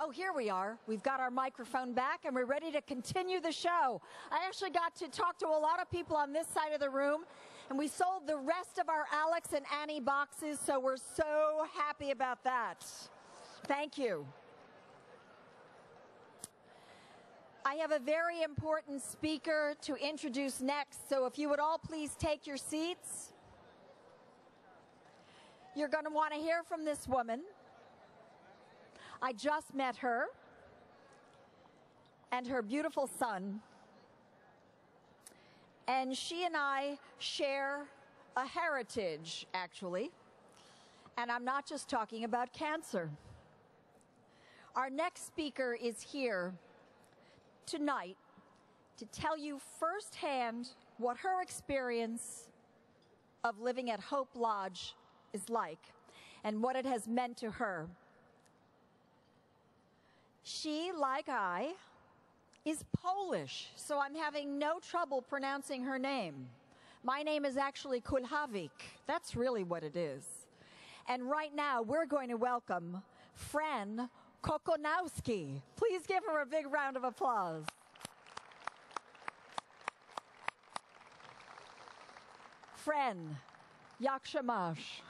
Oh, here we are. We've got our microphone back and we're ready to continue the show. I actually got to talk to a lot of people on this side of the room, and we sold the rest of our Alex and Annie boxes, so we're so happy about that. Thank you. I have a very important speaker to introduce next, so if you would all please take your seats. You're going to want to hear from this woman. I just met her and her beautiful son, and she and I share a heritage, actually, and I'm not just talking about cancer. Our next speaker is here tonight to tell you firsthand what her experience of living at Hope Lodge is like and what it has meant to her. She, like I, is Polish, so I'm having no trouble pronouncing her name. My name is actually Kulhavik. That's really what it is. And right now, we're going to welcome Fran Kokonowski. Please give her a big round of applause. Fran, jak się masz?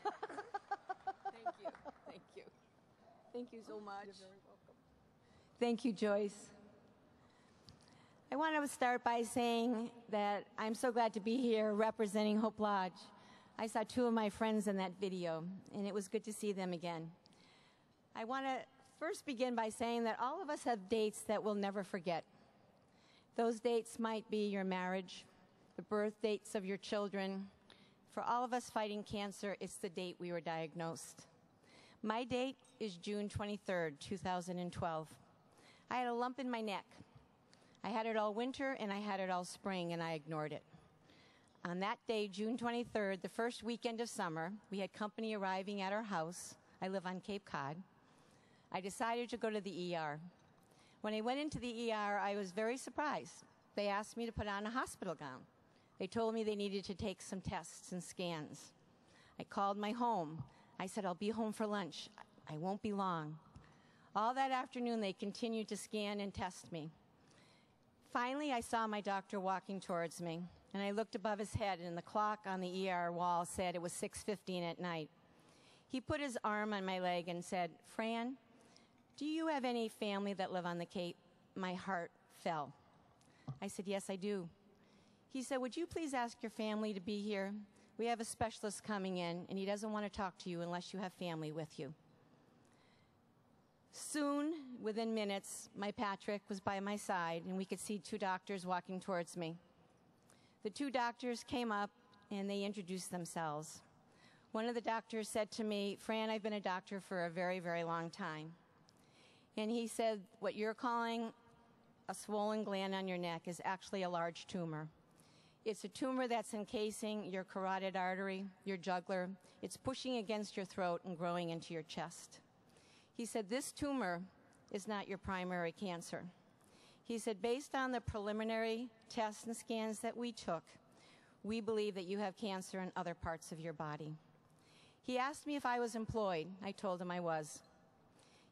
Thank you. Thank you. Thank you so much. You're very welcome. Thank you, Joyce. I want to start by saying that I'm so glad to be here representing Hope Lodge. I saw two of my friends in that video, and it was good to see them again. I want to first begin by saying that all of us have dates that we'll never forget. Those dates might be your marriage, the birth dates of your children. For all of us fighting cancer, it's the date we were diagnosed. My date is June 23rd, 2012. I had a lump in my neck. I had it all winter and I had it all spring, and I ignored it. On that day, June 23rd, the first weekend of summer, we had company arriving at our house. I live on Cape Cod. I decided to go to the ER. When I went into the ER, I was very surprised. They asked me to put on a hospital gown. They told me they needed to take some tests and scans. I called my home. I said, I'll be home for lunch. I won't be long. All that afternoon, they continued to scan and test me. Finally, I saw my doctor walking towards me, and I looked above his head, and the clock on the ER wall said it was 6:15 at night. He put his arm on my leg and said, Fran, do you have any family that live on the Cape? My heart fell. I said, yes, I do. He said, would you please ask your family to be here? We have a specialist coming in, and he doesn't want to talk to you unless you have family with you. Soon, within minutes, my Patrick was by my side, and we could see two doctors walking towards me. The two doctors came up, and they introduced themselves. One of the doctors said to me, Fran, I've been a doctor for a very, very long time. And he said, what you're calling a swollen gland on your neck is actually a large tumor. It's a tumor that's encasing your carotid artery, your jugular. It's pushing against your throat and growing into your chest. He said, this tumor is not your primary cancer. He said, based on the preliminary tests and scans that we took, we believe that you have cancer in other parts of your body. He asked me if I was employed. I told him I was.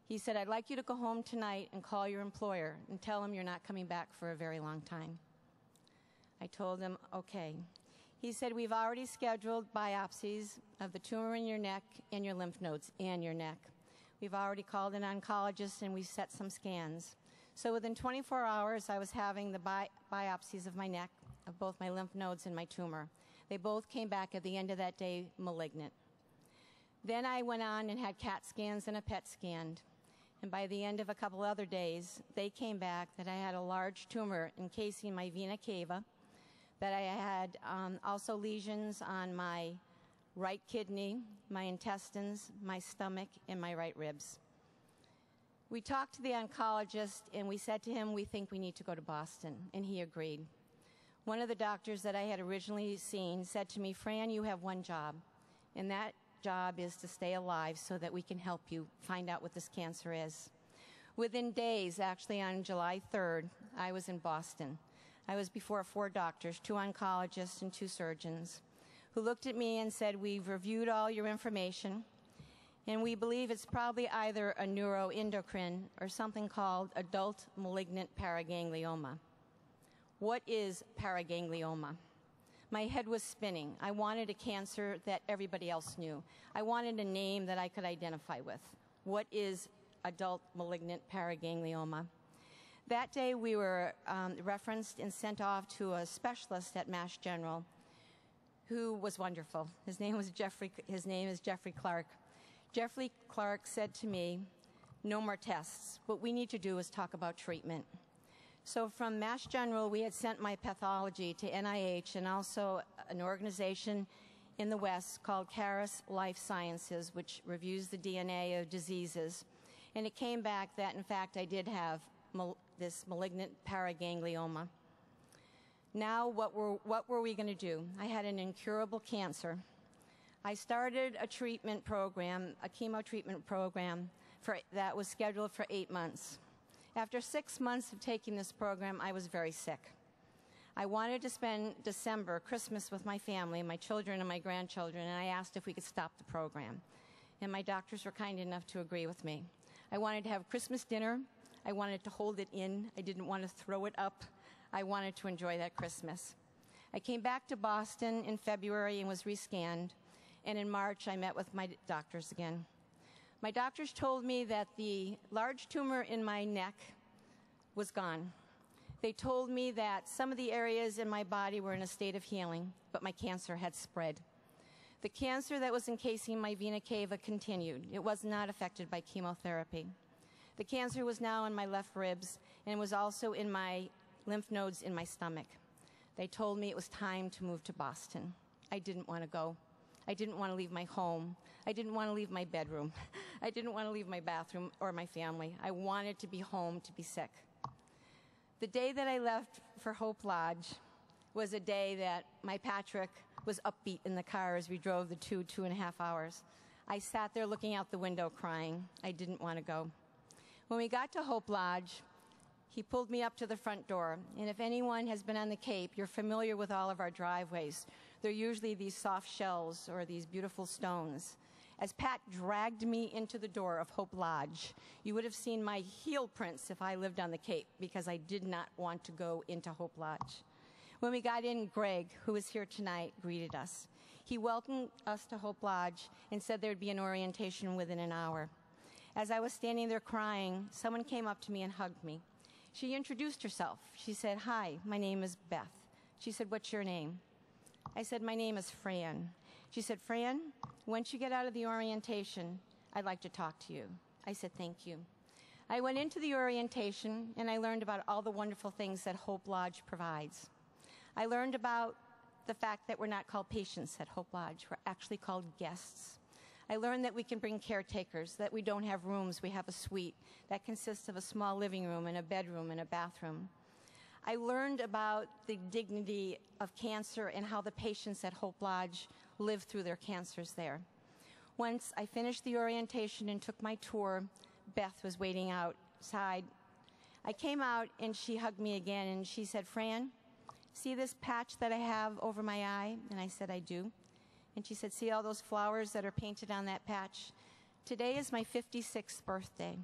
He said, I'd like you to go home tonight and call your employer and tell him you're not coming back for a very long time. I told him, okay. He said, we've already scheduled biopsies of the tumor in your neck and your lymph nodes and your neck. We've already called an oncologist and we set some scans. So within 24 hours, I was having the biopsies of my neck, of both my lymph nodes and my tumor. They both came back at the end of that day malignant. Then I went on and had CAT scans and a PET scan. And by the end of a couple other days, they came back that I had a large tumor encasing my vena cava, that I had also lesions on my right kidney, my intestines, my stomach, and my right ribs. We talked to the oncologist, and we said to him, we think we need to go to Boston, and he agreed. One of the doctors that I had originally seen said to me, Fran, you have one job, and that job is to stay alive so that we can help you find out what this cancer is. Within days, actually on July 3rd, I was in Boston. I was before 4 doctors, 2 oncologists and 2 surgeons, who looked at me and said, we've reviewed all your information, and we believe it's probably either a neuroendocrine or something called adult malignant paraganglioma. What is paraganglioma? My head was spinning. I wanted a cancer that everybody else knew. I wanted a name that I could identify with. What is adult malignant paraganglioma? That day we were referenced and sent off to a specialist at Mass General who was wonderful. His name is Jeffrey Clark. Jeffrey Clark said to me, "No more tests. What we need to do is talk about treatment." So from Mass General, we had sent my pathology to NIH and also an organization in the West called Caris Life Sciences, which reviews the DNA of diseases. And it came back that, in fact, I did have this malignant paraganglioma. Now, what were we going to do? I had an incurable cancer. I started a treatment program, a chemo treatment program, that was scheduled for 8 months. After 6 months of taking this program, I was very sick. I wanted to spend December, Christmas, with my family, my children and my grandchildren, and I asked if we could stop the program. And my doctors were kind enough to agree with me. I wanted to have Christmas dinner. I wanted to hold it in. I didn't want to throw it up. I wanted to enjoy that Christmas. I came back to Boston in February and was rescanned. And in March, I met with my doctors again. My doctors told me that the large tumor in my neck was gone. They told me that some of the areas in my body were in a state of healing, but my cancer had spread. The cancer that was encasing my vena cava continued. It was not affected by chemotherapy. The cancer was now in my left ribs and was also in my lymph nodes in my stomach. They told me it was time to move to Boston. I didn't want to go. I didn't want to leave my home. I didn't want to leave my bedroom. I didn't want to leave my bathroom or my family. I wanted to be home to be sick. The day that I left for Hope Lodge was a day that my Patrick was upbeat in the car as we drove the 2.5 hours. I sat there looking out the window crying. I didn't want to go. When we got to Hope Lodge, he pulled me up to the front door. And if anyone has been on the Cape, you're familiar with all of our driveways. They're usually these soft shells or these beautiful stones. As Pat dragged me into the door of Hope Lodge, you would have seen my heel prints if I lived on the Cape, because I did not want to go into Hope Lodge. When we got in, Greg, who is here tonight, greeted us. He welcomed us to Hope Lodge and said there'd be an orientation within an hour. As I was standing there crying, someone came up to me and hugged me. She introduced herself. She said, "Hi, my name is Beth." She said, "What's your name?" I said, "My name is Fran." She said, "Fran, once you get out of the orientation, I'd like to talk to you." I said, "Thank you." I went into the orientation, and I learned about all the wonderful things that Hope Lodge provides. I learned about the fact that we're not called patients at Hope Lodge. We're actually called guests. I learned that we can bring caretakers, that we don't have rooms, we have a suite that consists of a small living room and a bedroom and a bathroom. I learned about the dignity of cancer and how the patients at Hope Lodge live through their cancers there. Once I finished the orientation and took my tour, Beth was waiting outside. I came out and she hugged me again and she said, "Fran, see this patch that I have over my eye?" And I said, "I do." And she said, "See all those flowers that are painted on that patch? Today is my 56th birthday.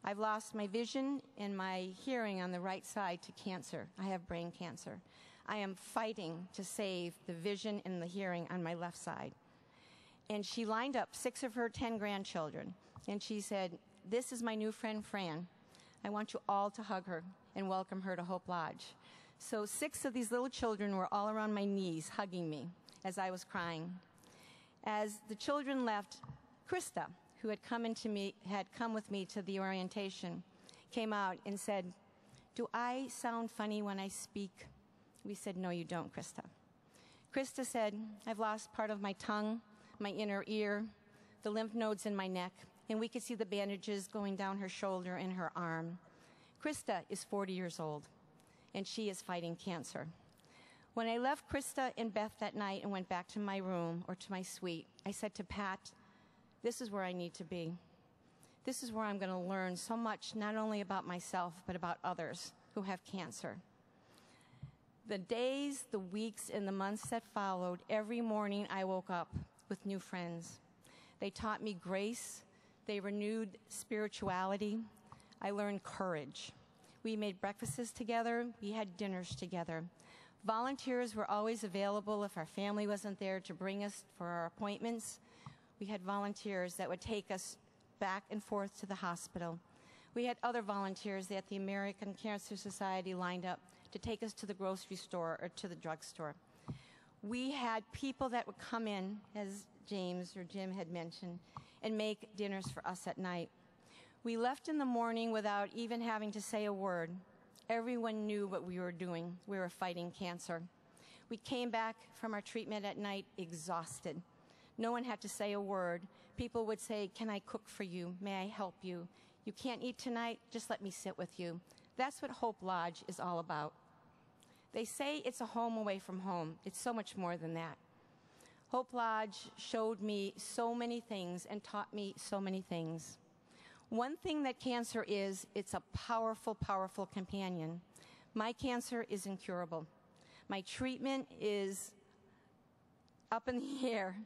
I've lost my vision and my hearing on the right side to cancer. I have brain cancer. I am fighting to save the vision and the hearing on my left side." And she lined up 6 of her 10 grandchildren. And she said, "This is my new friend, Fran. I want you all to hug her and welcome her to Hope Lodge." So 6 of these little children were all around my knees hugging me as I was crying. As the children left, Krista, who had come with me to the orientation, came out and said, "Do I sound funny when I speak?" We said, "No, you don't, Krista." Krista said, "I've lost part of my tongue, my inner ear, the lymph nodes in my neck," and we could see the bandages going down her shoulder and her arm. Krista is 40 years old, and she is fighting cancer. When I left Krista and Beth that night and went back to my room or to my suite, I said to Pat, "This is where I need to be. This is where I'm going to learn so much, not only about myself, but about others who have cancer." The days, the weeks, and the months that followed, every morning I woke up with new friends. They taught me grace. They renewed spirituality. I learned courage. We made breakfasts together. We had dinners together. Volunteers were always available if our family wasn't there to bring us for our appointments. We had volunteers that would take us back and forth to the hospital. We had other volunteers at the American Cancer Society lined up to take us to the grocery store or to the drugstore. We had people that would come in, as James or Jim had mentioned, and make dinners for us at night. We left in the morning without even having to say a word. Everyone knew what we were doing. We were fighting cancer. We came back from our treatment at night exhausted. No one had to say a word. People would say, "Can I cook for you? May I help you? You can't eat tonight? Just let me sit with you." That's what Hope Lodge is all about. They say it's a home away from home. It's so much more than that. Hope Lodge showed me so many things and taught me so many things. One thing that cancer is, it's a powerful, powerful companion. My cancer is incurable. My treatment is up in the air.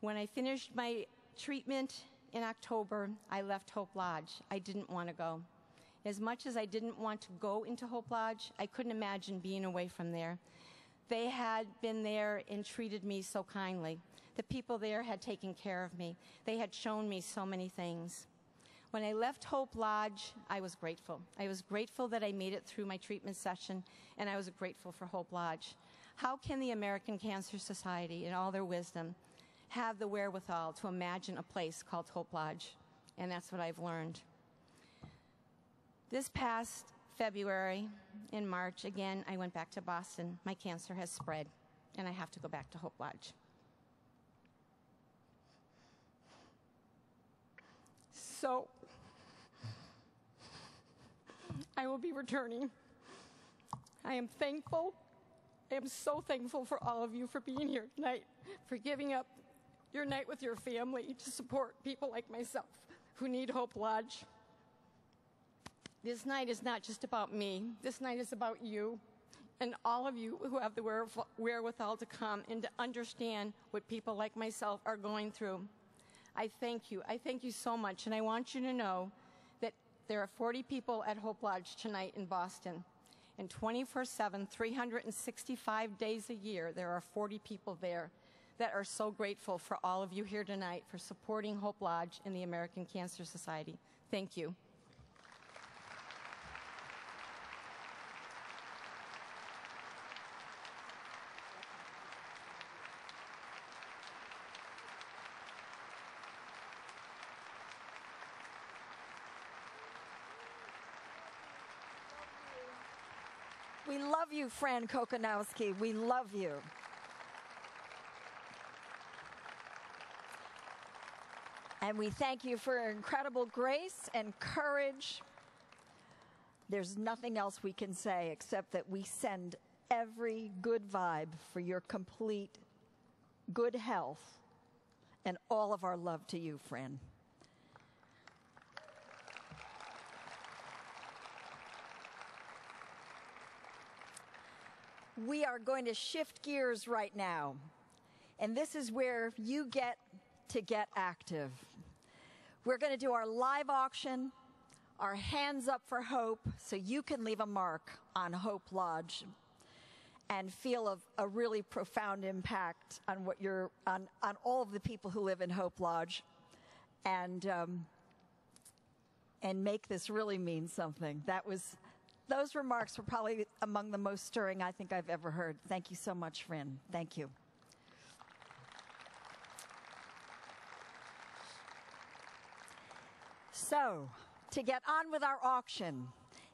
When I finished my treatment in October, I left Hope Lodge. I didn't want to go. As much as I didn't want to go into Hope Lodge, I couldn't imagine being away from there. They had been there and treated me so kindly. The people there had taken care of me. They had shown me so many things. When I left Hope Lodge, I was grateful. I was grateful that I made it through my treatment session, and I was grateful for Hope Lodge. How can the American Cancer Society, in all their wisdom, have the wherewithal to imagine a place called Hope Lodge? And that's what I've learned. This past February, in March, again, I went back to Boston. My cancer has spread, and I have to go back to Hope Lodge. So, I will be returning. I am thankful. I am so thankful for all of you for being here tonight, for giving up your night with your family to support people like myself who need Hope Lodge. This night is not just about me. This night is about you and all of you who have the wherewithal to come and to understand what people like myself are going through. I thank you. I thank you so much. And I want you to know that there are 40 people at Hope Lodge tonight in Boston. And 24/7, 365 days a year, there are 40 people there that are so grateful for all of you here tonight for supporting Hope Lodge and the American Cancer Society. Thank you. We love you, Fran Kokonowski. We love you. And we thank you for your incredible grace and courage. There's nothing else we can say except that we send every good vibe for your complete good health and all of our love to you, Fran. We are going to shift gears right now, and this is where you get to get active. We're going to do our live auction, our Hands Up for Hope, so you can leave a mark on Hope Lodge and feel a really profound impact on what you're on all of the people who live in Hope Lodge, and make this really mean something. Those remarks were probably among the most stirring I think I've ever heard. Thank you so much, Fran. Thank you. So, to get on with our auction,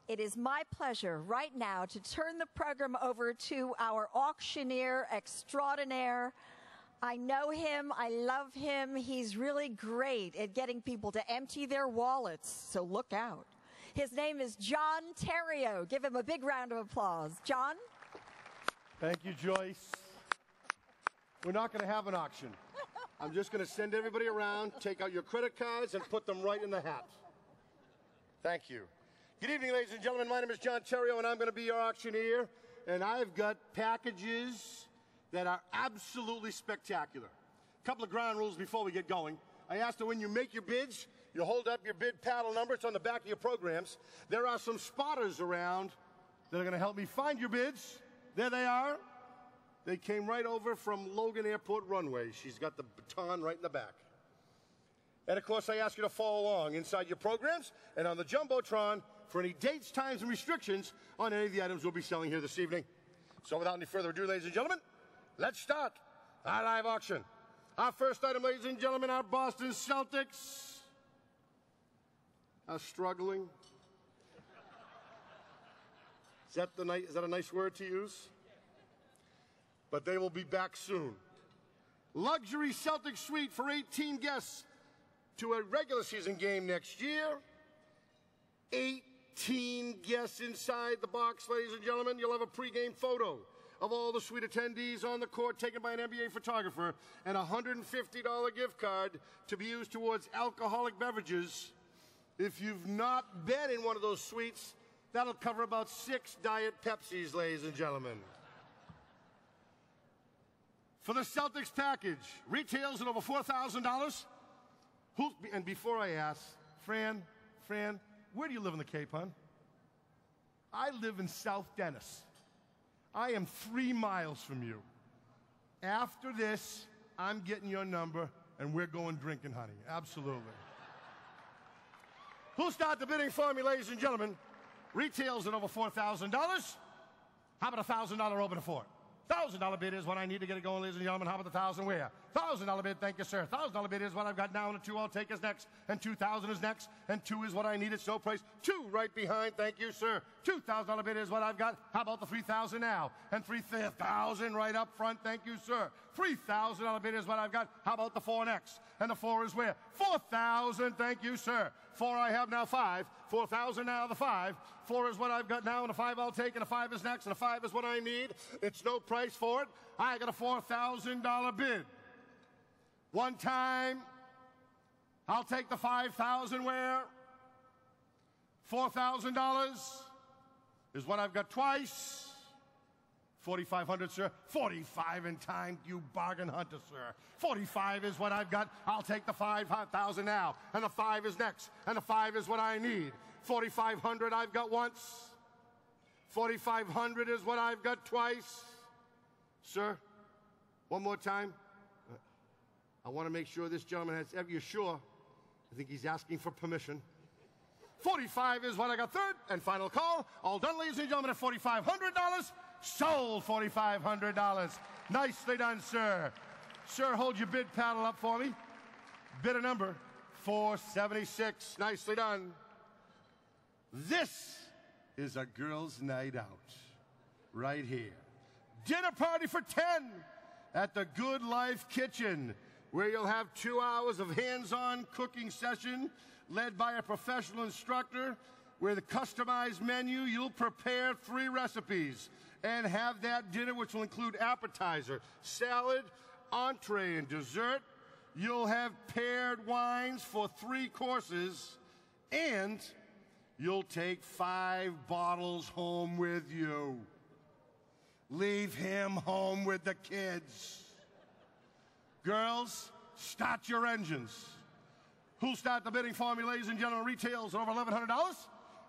it is my pleasure right now to turn the program over to our auctioneer extraordinaire. I know him. I love him. He's really great at getting people to empty their wallets, so look out. His name is John Terrio. Give him a big round of applause. John? Thank you, Joyce. We're not going to have an auction. I'm just going to send everybody around, take out your credit cards, and put them right in the hat. Thank you. Good evening, ladies and gentlemen. My name is John Terrio, and I'm going to be your auctioneer. And I've got packages that are absolutely spectacular. A couple of ground rules before we get going. I asked that when you make your bids, you hold up your bid paddle number. It's on the back of your programs. There are some spotters around that are going to help me find your bids. There they are. They came right over from Logan Airport runway. She's got the baton right in the back. And, of course, I ask you to follow along inside your programs and on the Jumbotron for any dates, times, and restrictions on any of the items we'll be selling here this evening. So without any further ado, ladies and gentlemen, let's start our live auction. Our first item, ladies and gentlemen, our Boston Celtics are struggling. Is that a nice word to use? But they will be back soon. Luxury Celtic suite for 18 guests to a regular season game next year. 18 guests inside the box, ladies and gentlemen. You'll have a pregame photo of all the suite attendees on the court taken by an NBA photographer and a $150 gift card to be used towards alcoholic beverages. If you've not been in one of those suites, that'll cover about 6 Diet Pepsis, ladies and gentlemen. For the Celtics package, retails at over $4,000. And before I ask, Fran, where do you live in the Cape, hon? I live in South Dennis. I am 3 miles from you. After this, I'm getting your number, and we're going drinking, honey. Absolutely. Who'll start the bidding for me, ladies and gentlemen? Retails at over $4,000. How about a $1,000 opener for it? $1,000 bid is what I need to get it going, ladies and gentlemen. How about the $1,000 where? $1,000 bid, thank you, sir. $1,000 bid is what I've got now, and a 2 I'll take is next, and 2,000 is next, and 2 is what I need. It's no price. 2 right behind, thank you, sir. $2,000 bid is what I've got. How about the 3,000 now? And 3,000 right up front, thank you, sir. $3,000 bid is what I've got. How about the 4 next? And the 4 is where? 4,000, thank you, sir. 4 I have now, 5. 4,000 now, the 5. 4 is what I've got now, and a 5 I'll take, and a 5 is next, and a 5 is what I need. It's no price for it. I got a $4,000 bid. One time, I'll take the 5,000 where? $4,000 is what I've got twice. 4,500, sir. 45 in time, you bargain hunter, sir. 45 is what I've got. I'll take the 5,000 now, and the 5 is next, and the 5 is what I need. 4,500 I've got once. 4,500 is what I've got twice. Sir, one more time. I want to make sure this gentleman has, you're sure? I think he's asking for permission. 45 is what I got third, and final call. All done, ladies and gentlemen, at $4,500. Sold $4,500. Nicely done, sir. Sir, hold your bid paddle up for me. Bidder number 476. Nicely done. This is a girls' night out right here. Dinner party for 10 at the Good Life Kitchen, where you'll have 2 hours of hands-on cooking session led by a professional instructor, where the customized menu, you'll prepare 3 recipes and have that dinner, which will include appetizer, salad, entree, and dessert. You'll have paired wines for 3 courses, and you'll take 5 bottles home with you. Leave him home with the kids. Girls, start your engines. Who'll start the bidding for me, ladies and gentlemen? Retails over $1,100.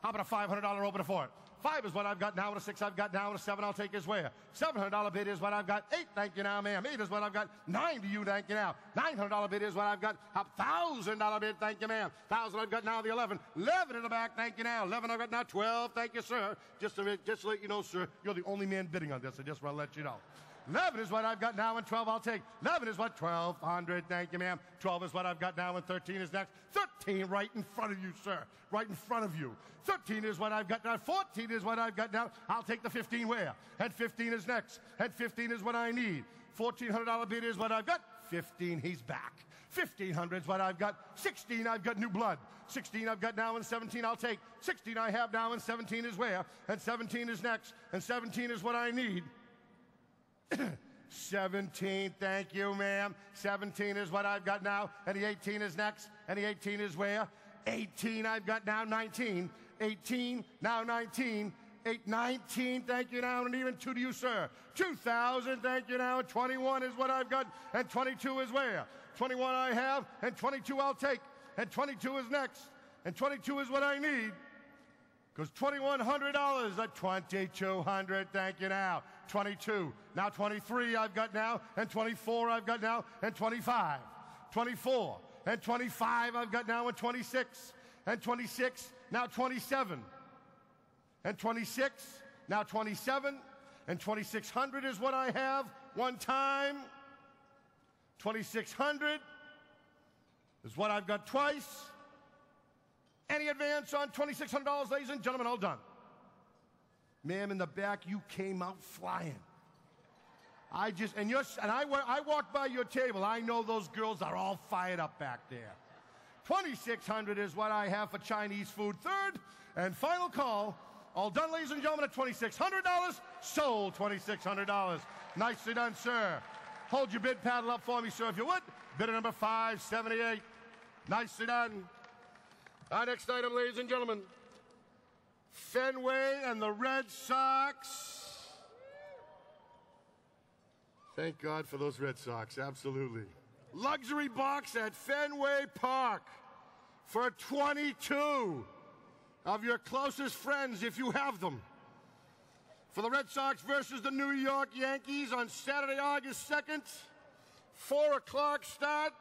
How about a $500 opener for it? 5 is what I've got now, and a 6 I've got now, and a 7 I'll take as where? $700 bid is what I've got. 8, thank you now, ma'am. 8 is what I've got. 9 to you, thank you now. $900 bid is what I've got. $1,000 bid, thank you, ma'am. 1,000 I've got now, the 11. 11 in the back, thank you now. 11 I've got now, 12, thank you, sir. Just to let you know, sir, you're the only man bidding on this. I just want to let you know. 11 is what I've got now, and 12 I'll take. 11 is what? 1,200, thank you, ma'am. 12 is what I've got now, and 13 is next. 13 right in front of you, sir. Right in front of you. 13 is what I've got now. 14 is what I've got now. I'll take the 15 where? And 15 is next. And 15 is what I need. $1,400 bid is what I've got. 15, he's back. 1,500 is what I've got. 16, I've got new blood. 16 I've got now, and 17 I'll take. 16 I have now, and 17 is where? And 17 is next. And 17 is what I need. 17, thank you, ma'am. 17 is what I've got now, and the 18 is next, and the 18 is where? 18 I've got now, 19. 18, now 19. 8, 19, thank you now, and even 2 to you, sir. 2,000, thank you now, and 21 is what I've got, and 22 is where? 21 I have, and 22 I'll take, and 22 is next, and 22 is what I need, because $2,100 at 2,200, thank you now. 22, now 23 I've got now, and 24 I've got now, and 25. 24, and 25 I've got now, and 26, and 26, now 27, and 26, now 27, and 2,600 is what I have one time. 2,600 is what I've got twice. Any advance on $2,600, ladies and gentlemen? All done. Ma'am, in the back, you came out flying. I walked by your table. I know those girls are all fired up back there. 2,600 is what I have for Chinese food. Third and final call. All done, ladies and gentlemen, at $2,600. Sold $2,600. Nicely done, sir. Hold your bid paddle up for me, sir, if you would. Bidder number 578. Nicely done. Our next item, ladies and gentlemen. Fenway and the Red Sox. Thank God for those Red Sox, absolutely. Luxury box at Fenway Park for 22 of your closest friends, if you have them. For the Red Sox versus the New York Yankees on Saturday, August 2nd, 4 o'clock start.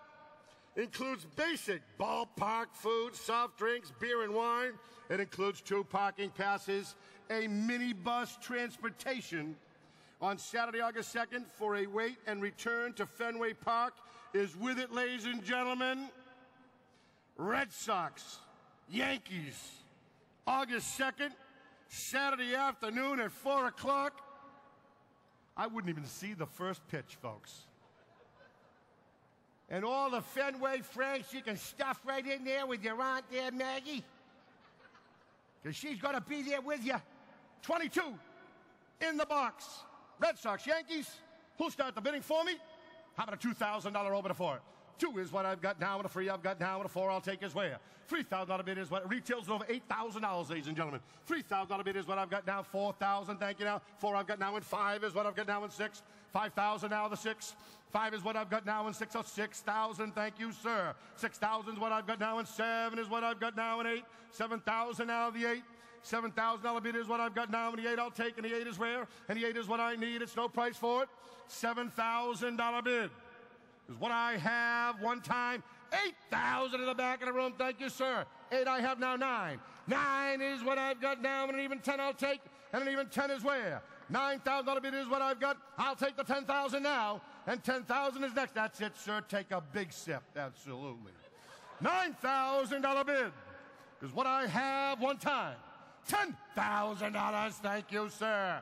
Includes basic ballpark food, soft drinks, beer and wine. It includes 2 parking passes, a minibus transportation. On Saturday, August 2nd, for a wait and return to Fenway Park is with it, ladies and gentlemen, Red Sox, Yankees, August 2nd, Saturday afternoon at 4 o'clock. I wouldn't even see the first pitch, folks. And all the Fenway Franks you can stuff right in there with your aunt there, Maggie. Because she's going to be there with you. 22 in the box. Red Sox, Yankees. Who'll start the bidding for me? How about a $2,000 opener for it? 2 is what I've got now, and a 3 I've got now, and a 4 I'll take as where? $3,000 bid is what retails over $8,000, ladies and gentlemen. $3,000 bid is what I've got now. 4,000, thank you now. 4 I've got now, and 5 is what I've got now, and 6. 5,000 now, the 6. 5 is what I've got now, and 6. Oh, 6,000, thank you, sir. 6,000 is what I've got now, and 7 is what I've got now, and 8. 7,000 now, the 8. $7,000 bid is what I've got now, and the 8 I'll take, and the 8 is where? And the 8 is what I need. It's no price for it. $7,000 bid is what I have one time. 8,000 in the back of the room. Thank you, sir. 8 I have now. 9. 9 is what I've got now, and an even 10 I'll take, and an even 10 is where? $9,000 bid is what I've got. I'll take the 10,000 now, and 10,000 is next. That's it, sir. Take a big sip. Absolutely. $9,000 bid is what I have one time. $10,000, thank you, sir.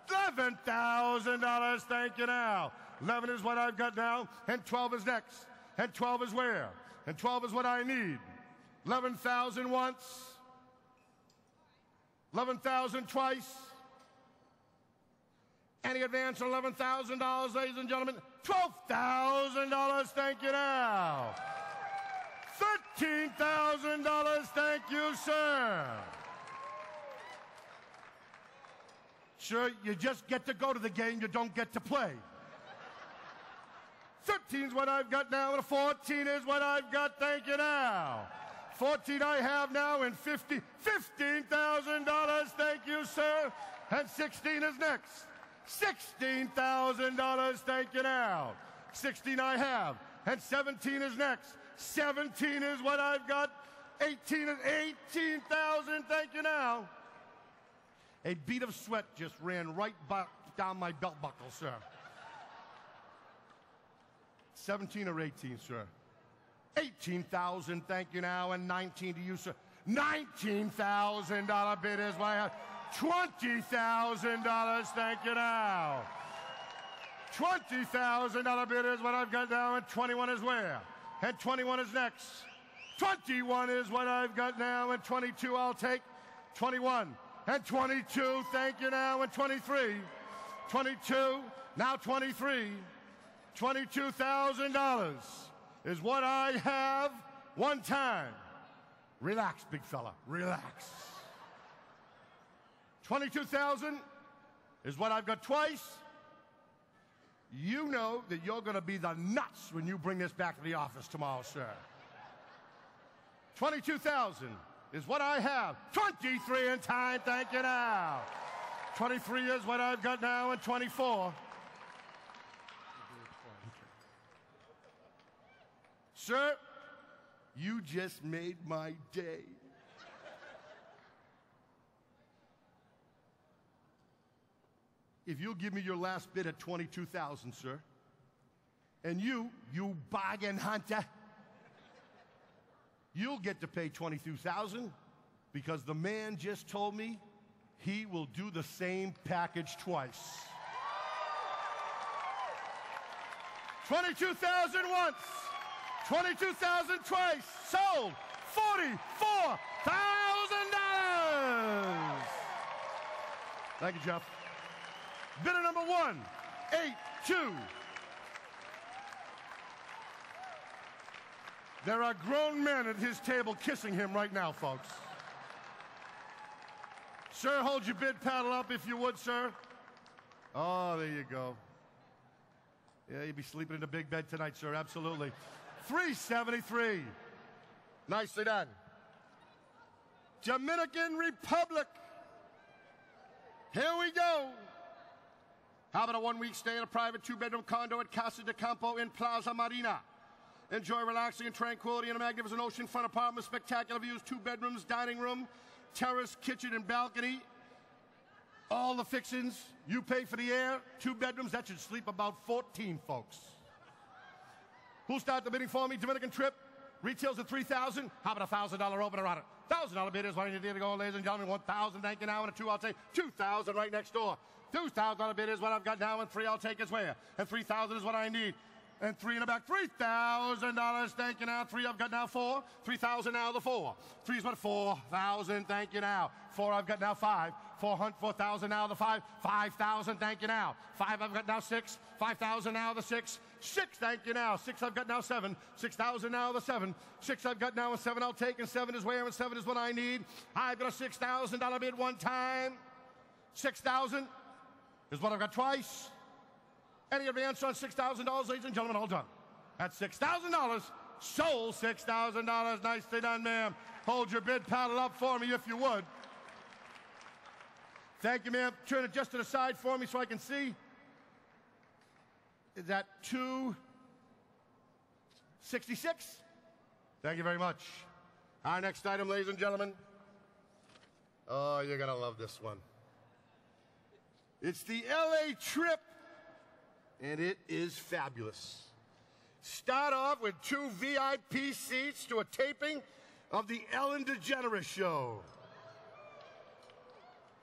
$11,000, thank you now. 11 is what I've got now, and 12 is next. And 12 is where? And 12 is what I need. 11,000 once. 11,000 twice. Any advance on $11,000, ladies and gentlemen? $12,000, thank you now. $13,000, thank you, sir. Sure, you just get to go to the game, you don't get to play. 13 is what I've got now, and 14 is what I've got, thank you now. 14 I have now, and $15,000, thank you, sir. And 16 is next. $16,000, thank you now. 16 I have, and 17 is next. 17 is what I've got. 18 is $18,000, thank you now. A bead of sweat just ran right down my belt buckle, sir. 17 or 18, sir? 18,000, thank you now, and 19 to you, sir. $19,000 bid is what I have. $20,000, thank you now. $20,000 bid is what I've got now, and 21 is where? And 21 is next. 21 is what I've got now, and 22 I'll take. 21 and 22, thank you now, and 23. 22, now 23. $22,000 is what I have one time. Relax, big fella, relax. 22,000 is what I've got twice. You know that you're going to be the nuts when you bring this back to the office tomorrow, sir. 22,000 is what I have. 23 in time, thank you now. 23 is what I've got now, and 24. Sir, you just made my day. If you'll give me your last bid at 22,000, sir, and you bargain hunter, you'll get to pay 22,000 because the man just told me he will do the same package twice. 22,000 once, 22,000 twice, sold $44,000. Thank you, Jeff. Bidder number 182. There are grown men at his table kissing him right now, folks. Sir, hold your bid paddle up if you would, sir. Oh, there you go. Yeah, you'll be sleeping in a big bed tonight, sir, absolutely. 373. Nicely done. Dominican Republic. Here we go. How about a one-week stay in a private two-bedroom condo at Casa de Campo in Plaza Marina? Enjoy relaxing and tranquility in a magnificent oceanfront apartment, spectacular views, 2 bedrooms, dining room, terrace, kitchen, and balcony. All the fixings. You pay for the air. 2 bedrooms. That should sleep about 14 folks. Who'll start the bidding for me? Dominican trip. Retails at $3,000. How about a $1,000 opener on it? $1,000 bid is what I need to go, ladies and gentlemen. 1,000. Thank you now. And a 2, I'll take 2,000 right next door. $2,000 bid is what I've got now, and 3 I'll take as well. And 3,000 is what I need. And 3 in the back, $3,000. Thank you now. 3 I've got now, 4. 3,000 now, the 4. 3 is what? 4,000. Thank you now. 4 I've got now, 5. 4,000 now, the 5. 5,000. Thank you now. 5 I've got now, 6. 5,000 now, the 6. 6. Thank you now. 6 I've got now, 7. 6,000 now, the 7. 6 I've got now, and 7 I'll take, and 7 is where, and 7 is what I need. I've got a $6,000 bid one time. 6,000 is what I've got twice. Any advance on $6,000, ladies and gentlemen, all done. At $6,000, sold $6,000. Nicely done, ma'am. Hold your bid paddle up for me if you would. Thank you, ma'am. Turn it just to the side for me so I can see. Is that 266? Thank you very much. Our next item, ladies and gentlemen. Oh, you're going to love this one. It's the LA trip, and it is fabulous. Start off with 2 VIP seats to a taping of the Ellen DeGeneres show.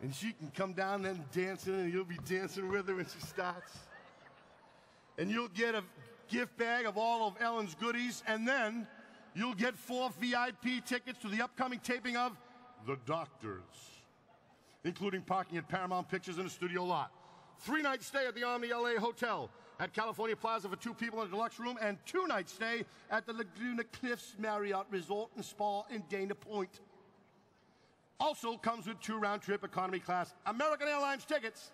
And she can come down and dancing, and you'll be dancing with her when she starts. And you'll get a gift bag of all of Ellen's goodies, and then you'll get 4 VIP tickets to the upcoming taping of The Doctors, including parking at Paramount Pictures in the studio lot. 3-night stay at the Omni LA Hotel at California Plaza for 2 people in a deluxe room, and 2-night stay at the Laguna Cliffs Marriott Resort and Spa in Dana Point. Also comes with 2 round-trip economy class American Airlines tickets.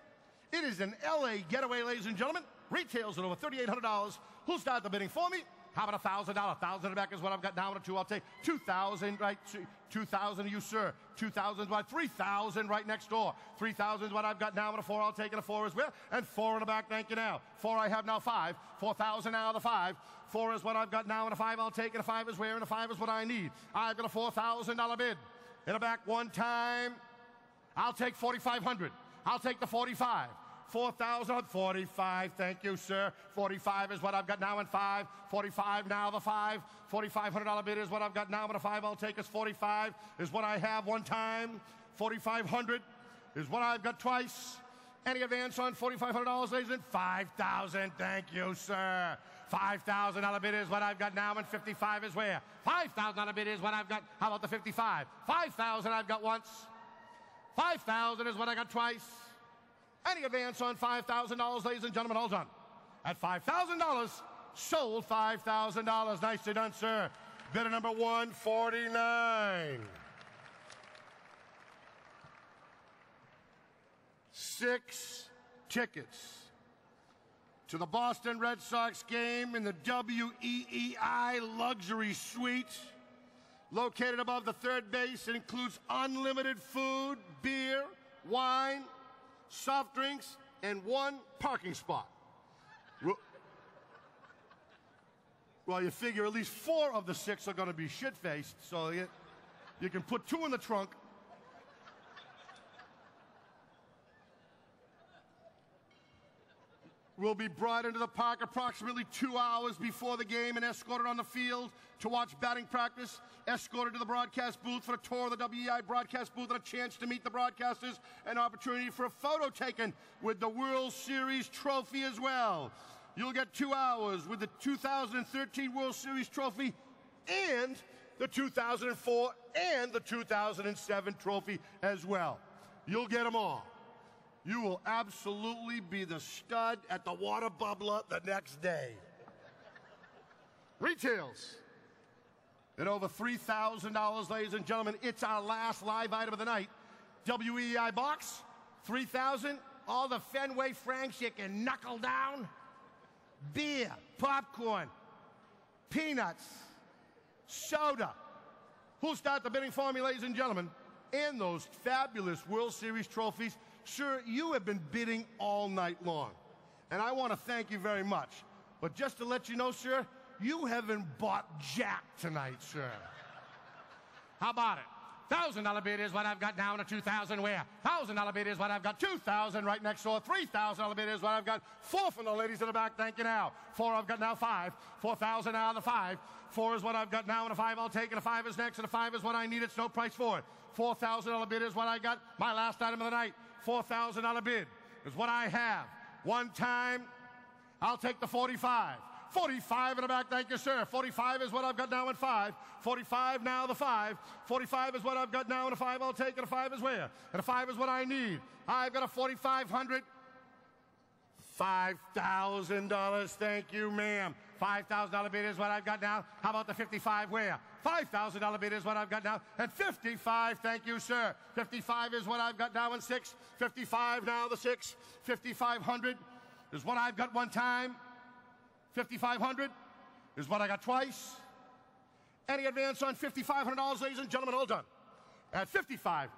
It is an LA getaway, ladies and gentlemen. Retails at over $3,800. Who'll start the bidding for me? How about $1,000? 1,000 in the back is what I've got now, and a 2 I'll take. 2,000, right? 2,000 you, sir. 2,000, right? 3,000 right next door. 3,000 is what I've got now, and a 4 I'll take, and a 4 as well. And 4 in the back, thank you now. 4 I have now, 5. 4,000 now, the 5. 4 is what I've got now, and a 5 I'll take, and a 5 is where, and a 5 is what I need. I've got a $4,000 bid. In the back one time, I'll take 4,500. I'll take the 45. 4,000, 45, thank you, sir. 45 is what I've got now, and 5. 45 now, the 5. $4,500 bid is what I've got now, and a 5 I'll take is 45 is what I have one time. 4,500 is what I've got twice. Any advance on $4,500, ladies and 5,000, thank you, sir. $5,000 bid is what I've got now, and 55 is where? $5,000 bid is what I've got. How about the 55? 5,000 I've got once. 5,000 is what I got twice. Any advance on $5,000, ladies and gentlemen, all done. At $5,000, sold $5,000. Nicely done, sir. Bidder number 149. 6 tickets to the Boston Red Sox game in the WEEI Luxury Suite, located above the third base. It includes unlimited food, beer, wine, soft drinks, and 1 parking spot. Well, you figure at least 4 of the 6 are going to be shit-faced, so you can put 2 in the trunk. Will be brought into the park approximately 2 hours before the game and escorted on the field to watch batting practice, escorted to the broadcast booth for a tour of the WEI broadcast booth and a chance to meet the broadcasters, an opportunity for a photo taken with the World Series trophy as well. You'll get 2 hours with the 2013 World Series trophy and the 2004 and the 2007 trophy as well. You'll get them all. You will absolutely be the stud at the water bubbler the next day. Retails at over $3,000, ladies and gentlemen. It's our last live item of the night. WEI box, $3,000. All the Fenway Franks you can knuckle down. Beer, popcorn, peanuts, soda. Who'll start the bidding for me, ladies and gentlemen? And those fabulous World Series trophies. Sir, you have been bidding all night long, and I want to thank you very much. But just to let you know, sir, you haven't bought jack tonight, sir. How about it? $1,000 bid is what I've got now, and a $2,000 where? $1,000 bid is what I've got. $2,000 right next door. $3,000 bid is what I've got. 4 from the ladies in the back. Thank you now. 4 I've got now. 5. 4,000 out of the 5. 4 is what I've got now, and a 5 I'll take, and a 5 is next, and a 5 is what I need. It's no price for it. $4,000 bid is what I got. My last item of the night. $4,000 bid is what I have. One time, I'll take the 45. 45 in the back, thank you, sir. 45 is what I've got now in 5. 45 now, the 5. 45 is what I've got now, and a 5 I'll take, and a 5 is where? And a 5 is what I need. I've got a 4,500. $5,000, thank you, ma'am. $5,000 bid is what I've got now. How about the 55 where? $5,000 bid is what I've got now. And 55, thank you, sir. 55 is what I've got now in 6. 55 now, the 6. 5,500 is what I've got one time. 5,500 is what I got twice. Any advance on $5,500, ladies and gentlemen, all done. At $5,500,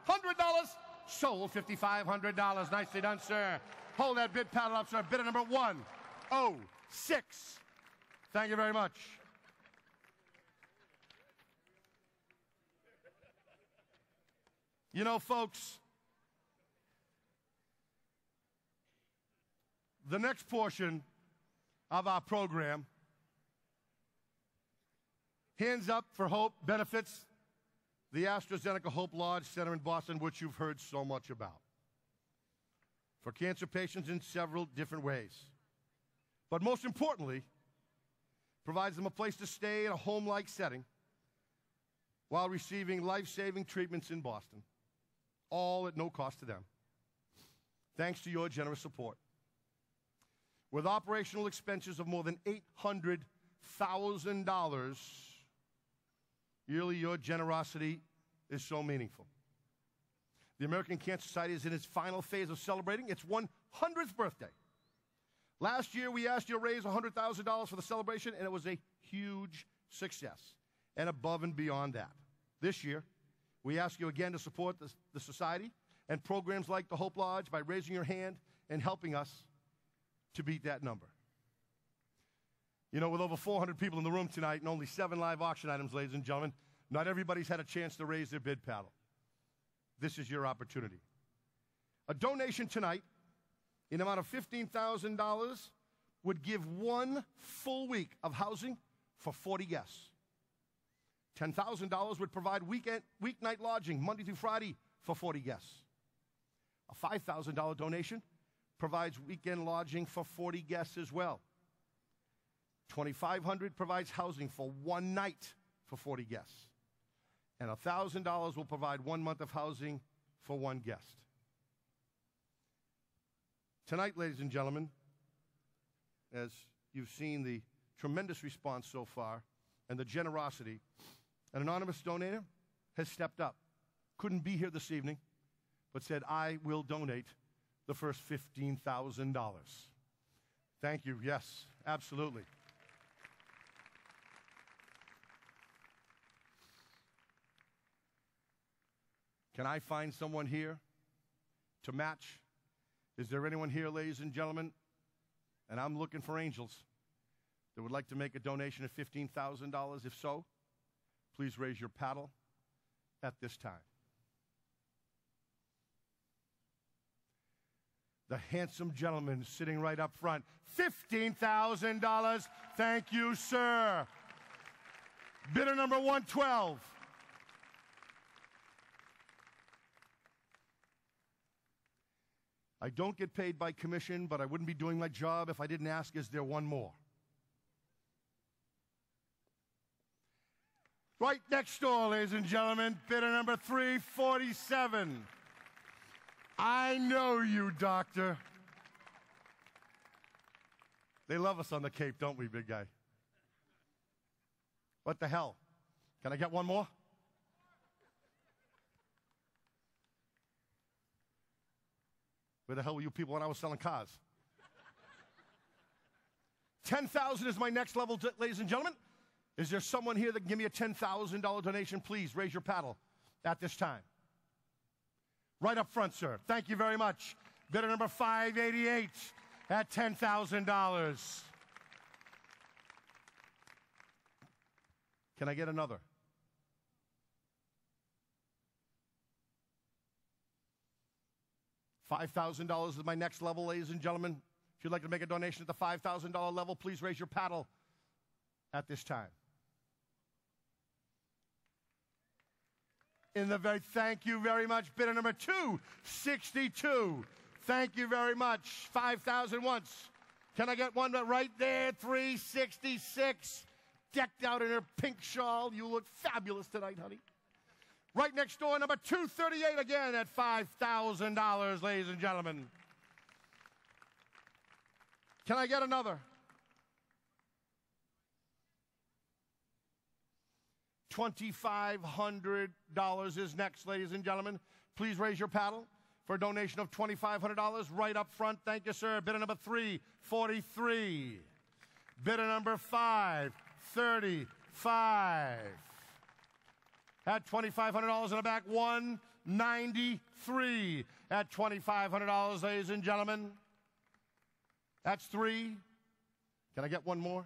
sold $5,500. Nicely done, sir. Hold that bid paddle up, sir. Bidder number 106. Thank you very much. You know, folks, the next portion of our program, Hands Up for Hope, benefits the AstraZeneca Hope Lodge Center in Boston, which you've heard so much about, for cancer patients in several different ways. But most importantly, provides them a place to stay in a home-like setting while receiving life-saving treatments in Boston, all at no cost to them, thanks to your generous support. With operational expenses of more than $800,000, yearly, your generosity is so meaningful. The American Cancer Society is in its final phase of celebrating its 100th birthday. Last year, we asked you to raise $100,000 for the celebration, and it was a huge success, and above and beyond that. This year, we ask you again to support the Society and programs like the Hope Lodge by raising your hand and helping us to beat that number. You know, with over 400 people in the room tonight and only 7 live auction items, ladies and gentlemen, not everybody's had a chance to raise their bid paddle. This is your opportunity. A donation tonight in the amount of $15,000 would give 1 full week of housing for 40 guests. $10,000 would provide weeknight lodging Monday through Friday for 40 guests. A $5,000 donation provides weekend lodging for 40 guests as well. $2,500 provides housing for 1 night for 40 guests. And $1,000 will provide 1 month of housing for 1 guest. Tonight, ladies and gentlemen, as you've seen the tremendous response so far and the generosity, an anonymous donor has stepped up. Couldn't be here this evening, but said, I will donate the first $15,000. Thank you. Yes, absolutely. Can I find someone here to match? Is there anyone here, ladies and gentlemen? And I'm looking for angels that would like to make a donation of $15,000. If so, please raise your paddle at this time. The handsome gentleman sitting right up front, $15,000. Thank you, sir. Bidder number 112. I don't get paid by commission, but I wouldn't be doing my job if I didn't ask, is there one more? Right next door, ladies and gentlemen, bidder number 347. I know you, doctor. They love us on the Cape, don't we, big guy? What the hell? Can I get one more? Where the hell were you people when I was selling cars? 10,000 is my next level, ladies and gentlemen. Is there someone here that can give me a $10,000 donation? Please raise your paddle at this time. Right up front, sir. Thank you very much. Bidder number 588 at $10,000. Can I get another? $5,000 is my next level, ladies and gentlemen. If you'd like to make a donation at the $5,000 level, please raise your paddle at this time. Thank you very much. Bidder number 262. Thank you very much. 5,000 once. Can I get one right there? 366. Decked out in her pink shawl. You look fabulous tonight, honey. Right next door, number 238 again at $5,000, ladies and gentlemen. Can I get another? $2,500 is next, ladies and gentlemen. Please raise your paddle for a donation of $2,500 right up front. Thank you, sir. Bidder number 343. Bidder number 535. At $2,500 in the back, 193 at $2,500, ladies and gentlemen. That's 3. Can I get one more?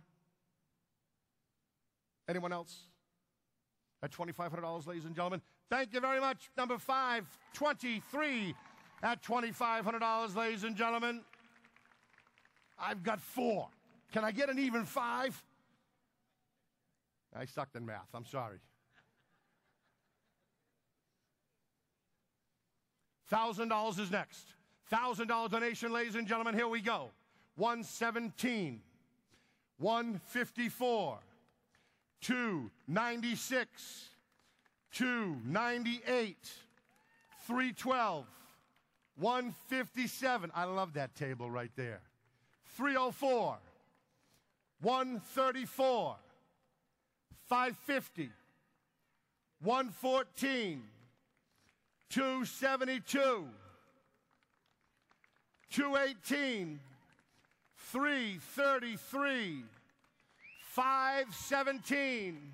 Anyone else? At $2,500, ladies and gentlemen. Thank you very much. Number 523 at $2,500, ladies and gentlemen. I've got 4. Can I get an even 5? I sucked in math. I'm sorry. $1,000 is next. $1,000 donation, ladies and gentlemen. Here we go. 117, 154, 296, 298, 312, 157. I love that table right there. 304, 134, 550, 114, 272, 218, 333, 517.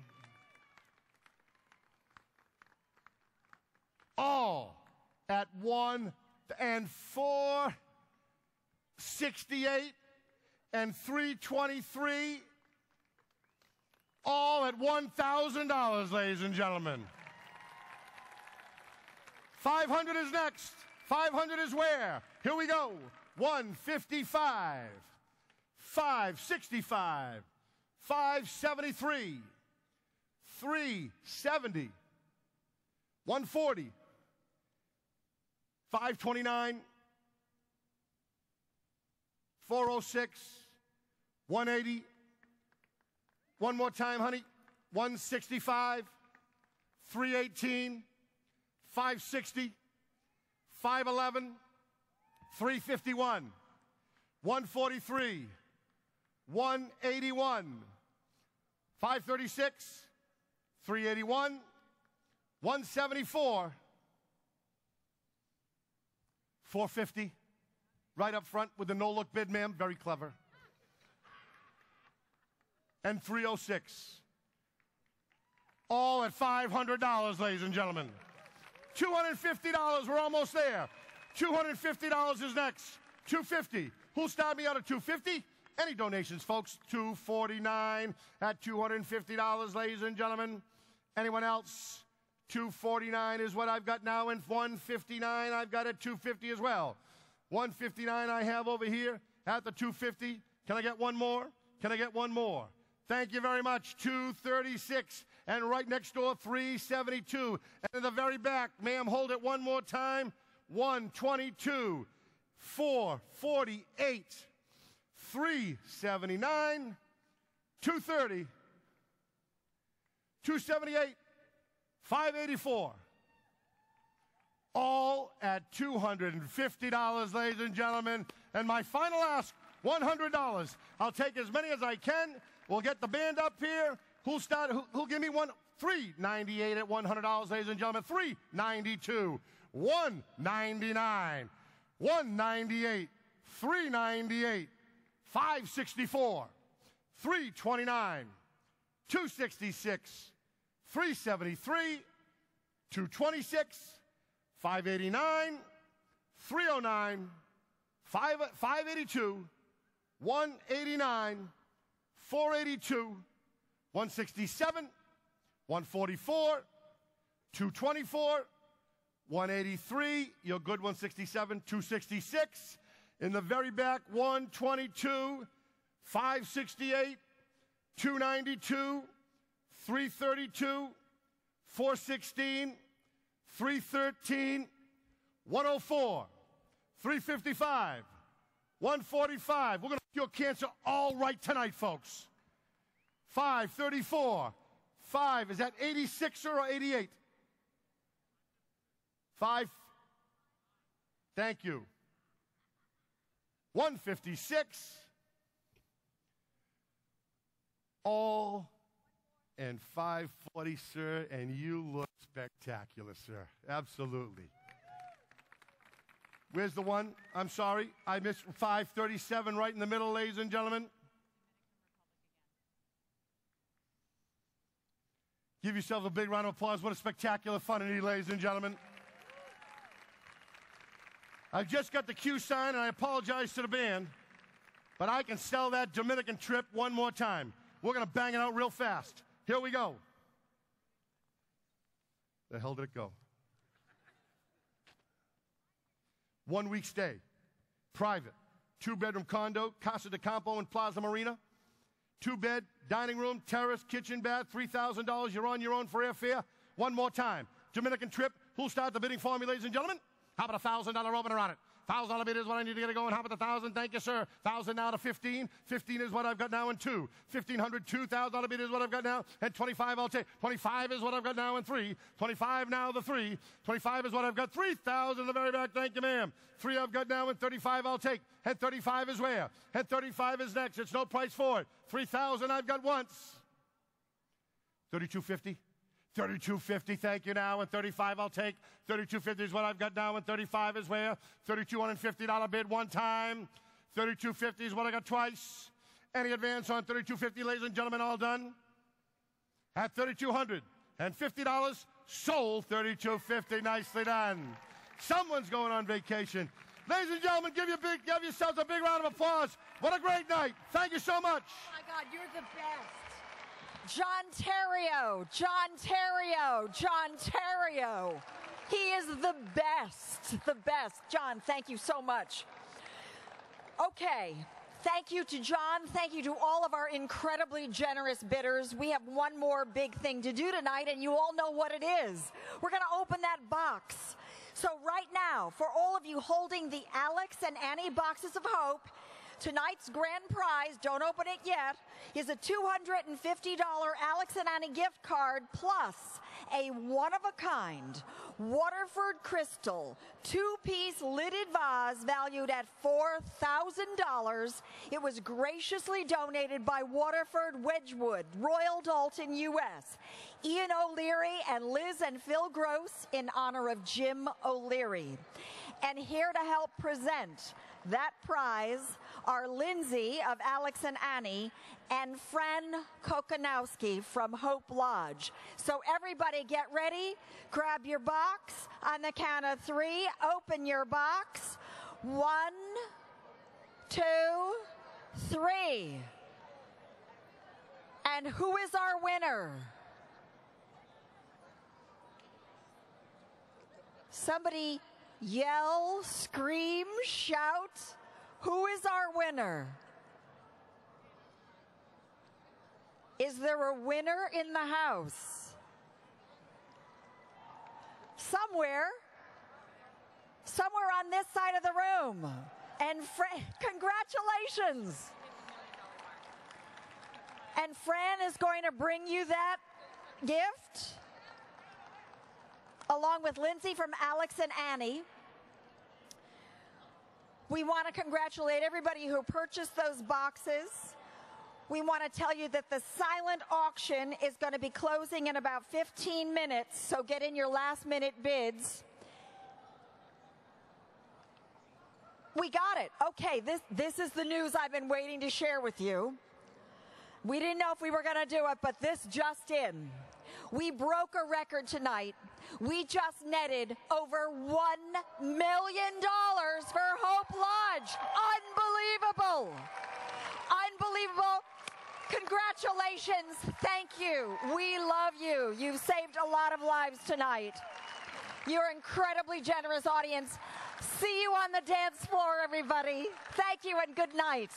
All at 1 and 468 and 323. All at $1,000, ladies and gentlemen. 500 is next. 500 is where? Here we go. 155, 565, 573, 370, 140, 529, 406, 180. One more time, honey. 165, 318, 560, 511, 351, 143, 181, 536, 381, 174, 450, right up front with the no-look bid, ma'am. Very clever. And 306. All at $500, ladies and gentlemen. $250, we're almost there. $250 is next. $250. Who'll start me out at $250? Any donations, folks? $249 at $250, ladies and gentlemen. Anyone else? $249 is what I've got now, and $159 I've got at $250 as well. $159 I have over here at the $250. Can I get one more? Can I get one more? Thank you very much. $236, and right next door, $372. And in the very back, ma'am, hold it one more time. $122, $448, $379, $230, $278, $584. All at $250, ladies and gentlemen. And my final ask, $100. I'll take as many as I can. We'll get the band up here. Who'll give me one? $398 at $100, ladies and gentlemen. $392, $199, $198, $398, $564, $329, $266, $373, $226, $589, $309, $582, $189, $482, $167, $144, $224, $183, you're good, $167, $266. In the very back, $122, $568, $292, $332, $416, $313, $104, $355, $145. We're going to cure cancer all right tonight, folks. $534. Is that 86 or 88? 5. Thank you. $156. All and $540, sir, and you look spectacular, sir. Absolutely. Where's the one? I'm sorry. I missed $537 right in the middle, ladies and gentlemen. Give yourself a big round of applause. What a spectacular funny, ladies and gentlemen. I've just got the cue sign, and I apologize to the band, but I can sell that Dominican trip one more time. We're going to bang it out real fast. Here we go. The hell did it go? 1 week stay, private, 2-bedroom condo, Casa de Campo in Plaza Marina, 2-bed, dining room, terrace, kitchen, bath, $3,000. You're on your own for airfare. One more time. Dominican trip. Who'll start the bidding for me, ladies and gentlemen? How about a $1,000 opener on it? $1,000 bid is what I need to get it going. How about the 1,000? Thank you, sir. 1,000 now to 15. 15 is what I've got now in 2. 1,500, $2,000 bid is what I've got now. And 25 I'll take. 25 is what I've got now in 3. 25 now the 3. 25 is what I've got. 3,000 in the very back. Thank you, ma'am. 3 I've got now and 35 I'll take. And 35 is where? And 35 is next. It's no price for it. 3,000 I've got once. 32.50. 32.50, thank you now, and 35 I'll take. 32.50 is what I've got now, and 35 is where? $3,250 bid one time. 32.50 is what I got twice. Any advance on 32.50, ladies and gentlemen, all done? At $3,250, sold. 32.50, nicely done. Someone's going on vacation. Ladies and gentlemen, give yourselves a big round of applause. What a great night. Thank you so much. Oh my God, you're the best. John Terrio, John Terrio, John Terrio. He is the best, the best. John, thank you so much. Okay, thank you to John. Thank you to all of our incredibly generous bidders. We have one more big thing to do tonight, and you all know what it is. We're going to open that box. So right now, for all of you holding the Alex and Annie boxes of hope, tonight's grand prize, don't open it yet, is a $250 Alex and Annie gift card plus a one-of-a-kind Waterford Crystal, two-piece lidded vase valued at $4,000. It was graciously donated by Waterford Wedgwood, Royal Dalton, U.S. Ian O'Leary and Liz and Phil Gross in honor of Jim O'Leary. And here to help present that prize are Lindsay of Alex and Annie and Fran Kokonowski from Hope Lodge. So everybody get ready, grab your box. On the count of 3, open your box. 1, 2, 3. And who is our winner? Somebody yell, scream, shout. Who is our winner? Is there a winner in the house? Somewhere on this side of the room. And congratulations. And Fran is going to bring you that gift, along with Lindsay from Alex and Annie. We want to congratulate everybody who purchased those boxes. We want to tell you that the silent auction is going to be closing in about 15 minutes, so get in your last-minute bids. We got it. Okay, this is the news I've been waiting to share with you. We didn't know if we were going to do it, but this just in. We broke a record tonight. We just netted over $1 million for Hope Lodge. Unbelievable. Unbelievable. Congratulations. Thank you. We love you. You've saved a lot of lives tonight. You're an incredibly generous audience. See you on the dance floor, everybody. Thank you and good night.